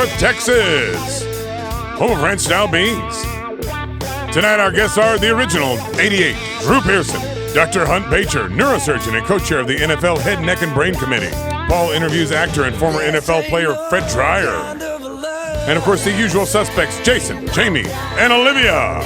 North Texas, home of ranch style beans. Tonight, our guests are the original 88, Drew Pearson, Dr. Hunt Bacher, neurosurgeon and co-chair of the NFL Head, Neck, and Brain Committee. Paul interviews actor and former NFL player Fred Dreyer. And, of course, the usual suspects, Jason, Jamie, and Olivia.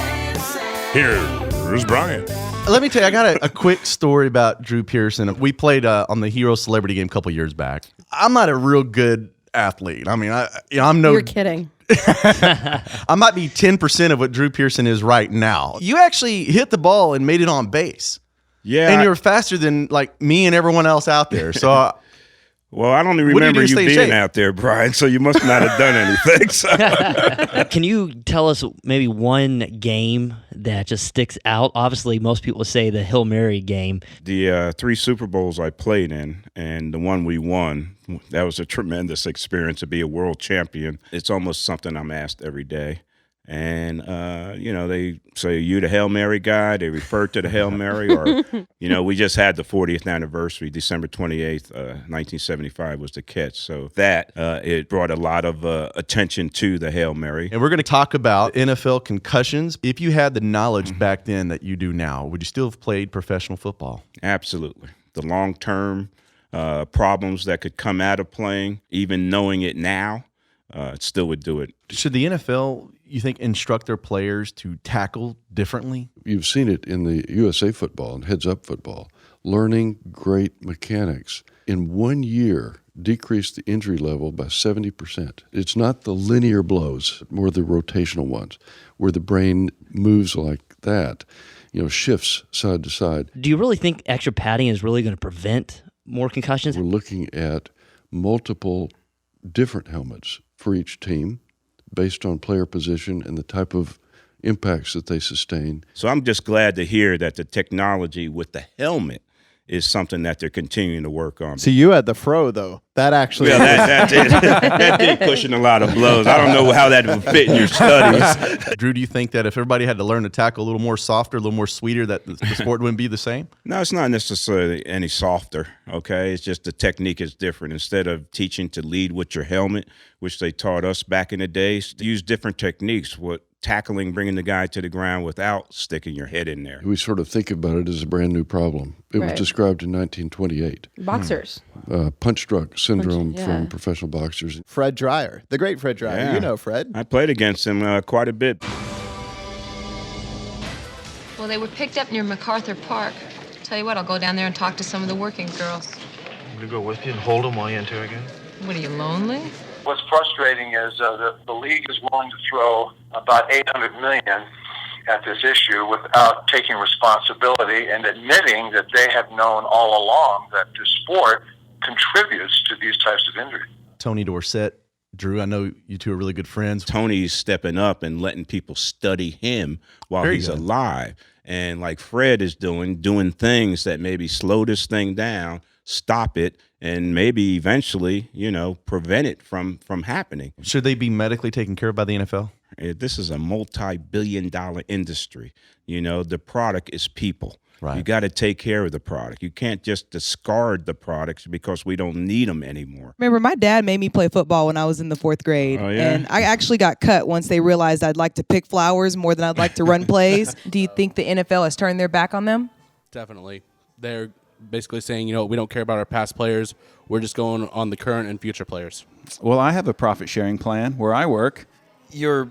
Here's Brian. Let me tell you, I got a quick story about Drew Pearson. We played on the Hero Celebrity Game a couple years back. I'm not a real good athlete. I mean, I'm no... You're kidding. I might be 10% of what Drew Pearson is right now. You actually hit the ball and made it on base. Yeah. And you're faster than like me and everyone else out there. So well, I don't even remember you being out there, Brian, so you must not have done anything. So. Can you tell us maybe one game that just sticks out? Obviously, most people say the Hail Mary game. The 3 Super Bowls I played in, and the one we won, that was a tremendous experience to be a world champion. It's almost something I'm asked every day. And, they say, you the Hail Mary guy? They refer to the Hail Mary. Or, we just had the 40th anniversary, December 28th, 1975 was the catch. So that, it brought a lot of attention to the Hail Mary. And we're going to talk about NFL concussions. If you had the knowledge back then that you do now, would you still have played professional football? Absolutely. The long-term problems that could come out of playing, even knowing it now, it still would do it. Should the NFL, you think, instruct their players to tackle differently? You've seen it in the USA football and heads-up football. Learning great mechanics in 1 year decreased the injury level by 70%. It's not the linear blows, more the rotational ones, where the brain moves like that, shifts side to side. Do you really think extra padding is really going to prevent more concussions? We're looking at multiple different helmets for each team based on player position and the type of impacts that they sustain. So I'm just glad to hear that the technology with the helmet is something that they're continuing to work on. So you had the fro, though. That actually... Yeah, that did cushion a lot of blows. I don't know how that would fit in your studies. Drew, do you think that if everybody had to learn to tackle a little more softer, a little more sweeter, that the sport wouldn't be the same? No, it's not necessarily any softer, okay? It's just the technique is different. Instead of teaching to lead with your helmet, which they taught us back in the days, use different techniques with tackling, bringing the guy to the ground without sticking your head in there. We sort of think about it as a brand new problem. It was described in 1928. Boxers. Punch-struck syndrome from professional boxers. Fred Dreyer, the great Fred Dreyer. Yeah. You know Fred. I played against him quite a bit. Well, they were picked up near MacArthur Park. Tell you what, I'll go down there and talk to some of the working girls. I'm going to go with you and hold them while you interrogate. What, are you lonely? What's frustrating is the league is willing to throw about $800 million at this issue without taking responsibility and admitting that they have known all along that the sport contributes to these types of injuries. Tony Dorsett, Drew, I know you two are really good friends. Tony's stepping up and letting people study him while he's alive. And like Fred is doing things that maybe slow this thing down, stop it, and maybe eventually, prevent it from happening. Should they be medically taken care of by the NFL? This is a multi-billion-dollar industry. The product is people. Right. You got to take care of the product. You can't just discard the products because we don't need them anymore. Remember, my dad made me play football when I was in the 4th grade. Oh, yeah? And I actually got cut once they realized I'd like to pick flowers more than I'd like to run plays. Do you think the NFL has turned their back on them? Definitely. They're basically saying, we don't care about our past players. We're just going on the current and future players. Well, I have a profit-sharing plan where I work. You're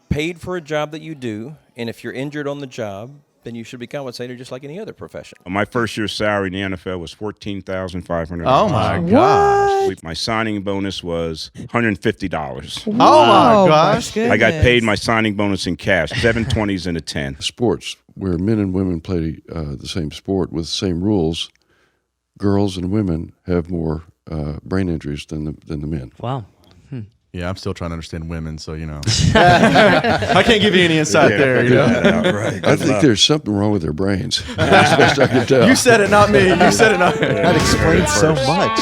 paid for a job that you do, and if you're injured on the job, then you should be compensated just like any other profession. My first year's salary in the NFL was $14,500. Oh, my gosh. My signing bonus was $150. Oh, my gosh. I got paid my signing bonus in cash, 7 20s and a 10. Sports, where men and women play the same sport with the same rules, girls and women have more brain injuries than the men. Wow. Yeah, I'm still trying to understand women, so, I can't give you any insight there, Right. I think there's something wrong with their brains. As best I can tell. You said it, not me. You said it, not me. That explains so much.